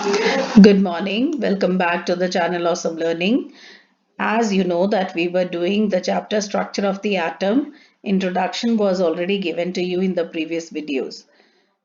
Good morning. Welcome back to the channel Awesome Learning. As you know that we were doing the chapter structure of the atom. Introduction was already given to you in the previous videos.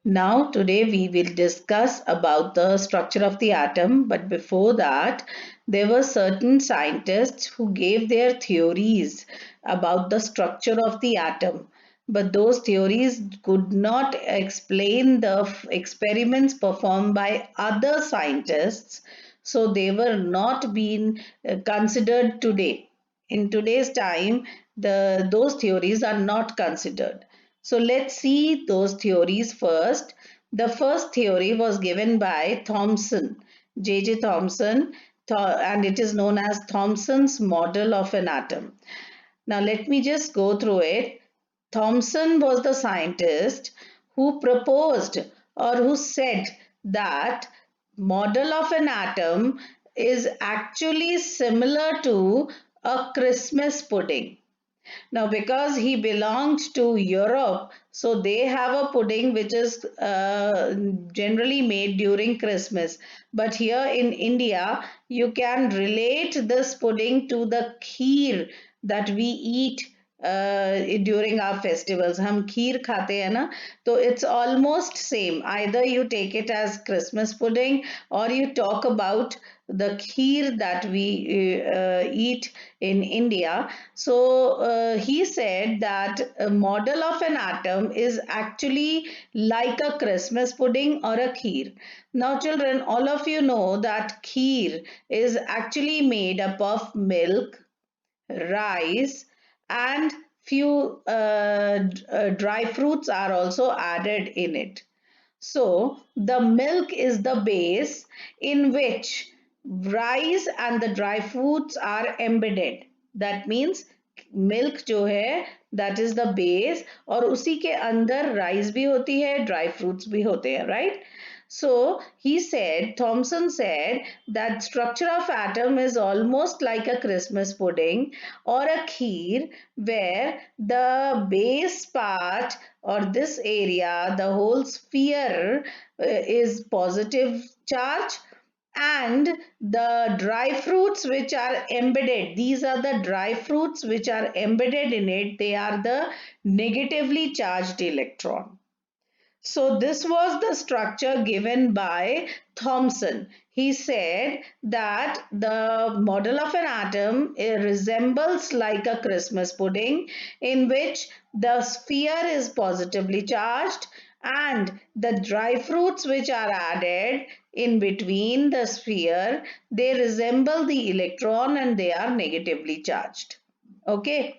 Now today we will discuss about the structure of the atom, but before that there were certain scientists who gave their theories about the structure of the atom, but those theories could not explain the experiments performed by other scientists, so they were not being considered today. In today's time, those theories are not considered. So let's see those theories first. The first theory was given by Thomson, J. Thomson, and it is known as Thomson's model of an atom. Now let me just go through it. Thomson was the scientist who proposed or who said that model of an atom is actually similar to a Christmas pudding. Now, because he belonged to Europe, so they have a pudding which is generally made during Christmas. But here in India, you can relate this pudding to the kheer that we eat during our festivals. हम खीर खाते हैं ना, तो it's almost same. Either you take it as Christmas pudding or you talk about the kheer that we eat in India. So he said that a model of an atom is actually like a Christmas pudding or a kheer. Now, children, all of you know that kheer is actually made up of milk, rice, and few dry fruits are also added in it. So the milk is the base in which rice and the dry fruits are embedded. That means milk जो है that is the base और उसी के अंदर rice भी होती है, dry fruits भी होते हैं, right? So he said, Thomson said that structure of atom is almost like a Christmas pudding or a kheer where the base part or this area, the whole sphere is positive charge, and the dry fruits which are embedded, these are the dry fruits which are embedded in it, they are the negatively charged electron. So this was the structure given by Thomson. He said that the model of an atom resembles like a Christmas pudding in which the sphere is positively charged and the dry fruits which are added in between the sphere, they resemble the electron and they are negatively charged. Okay.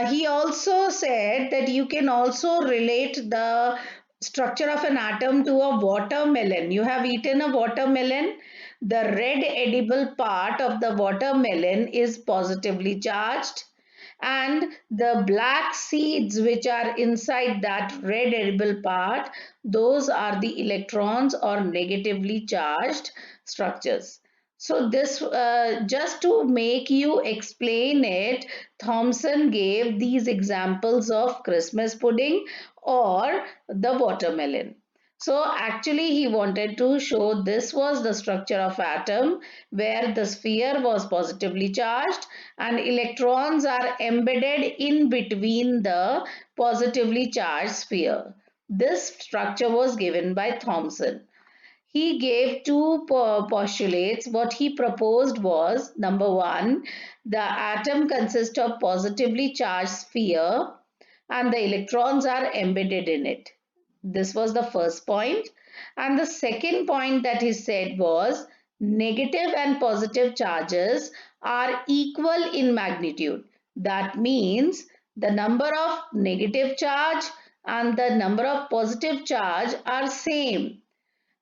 He also said that you can also relate the structure of an atom to a watermelon. You have eaten a watermelon. The red edible part of the watermelon is positively charged, and the black seeds which are inside that red edible part, those are the electrons or negatively charged structures. So this just to make you explain it, Thomson gave these examples of Christmas pudding or the watermelon. So actually he wanted to show this was the structure of atom where the sphere was positively charged and electrons are embedded in between the positively charged sphere. This structure was given by Thomson. He gave two postulates. What he proposed was number one, the atom consists of positively charged sphere and the electrons are embedded in it. This was the first point. And the second point that he said was negative and positive charges are equal in magnitude. That means the number of negative charge and the number of positive charge are same.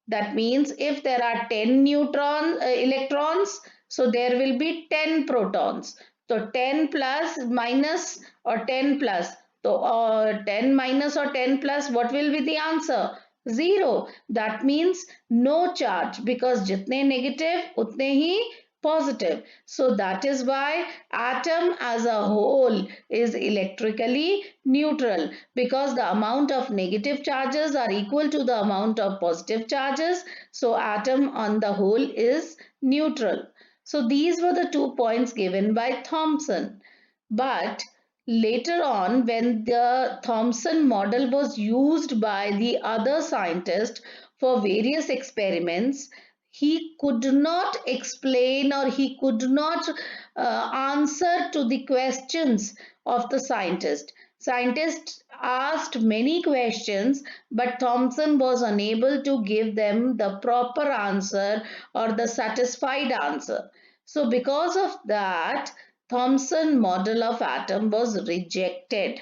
That means if there are 10 electrons, so there will be 10 protons. So 10 plus minus or 10 plus. So 10 minus or 10 plus, what will be the answer? 0. That means no charge because जितने negative उतने ही positive. So that is why atom as a whole is electrically neutral, because the amount of negative charges are equal to the amount of positive charges. So atom on the whole is neutral. So these were the 2 points given by Thomson. But later on, when the Thomson model was used by the other scientists for various experiments, he could not explain, or he could not answer to the questions of the scientist. Scientists asked many questions, but Thomson was unable to give them the proper answer or the satisfied answer. So because of that, Thomson model of atom was rejected.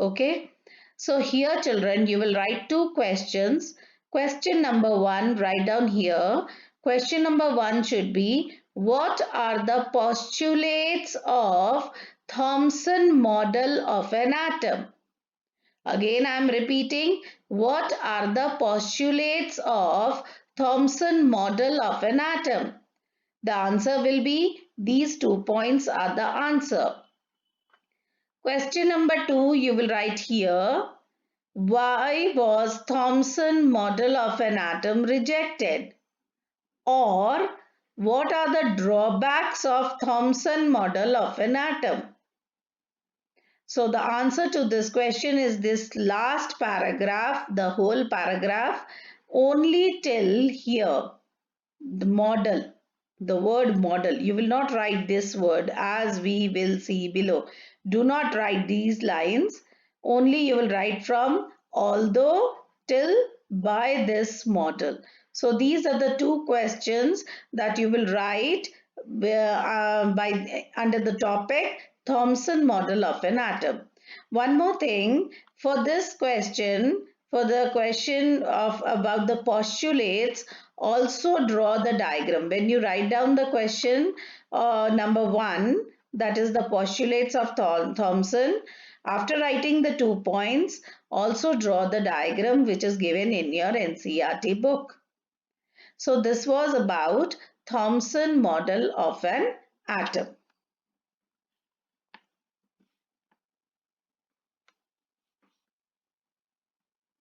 Okay. So here children, you will write two questions. Question number one, write down here. Question number one should be, what are the postulates of Thomson model of an atom? Again, I am repeating, what are the postulates of Thomson model of an atom? The answer will be, these 2 points are the answer. Question number two, you will write here. Why was Thomson model of an atom rejected? Or what are the drawbacks of Thomson model of an atom? So the answer to this question is this last paragraph, the whole paragraph, only till here. The model, the word model, you will not write this word, as we will see below. Do not write these lines, only you will write from although till by this model. So these are the two questions that you will write by under the topic Thomson model of an atom. One more thing, for this question, for the question of about the postulates, also draw the diagram. When you write down the question number one, that is the postulates of Thomson, after writing the 2 points, also draw the diagram which is given in your NCERT book. So this was about Thomson model of an atom.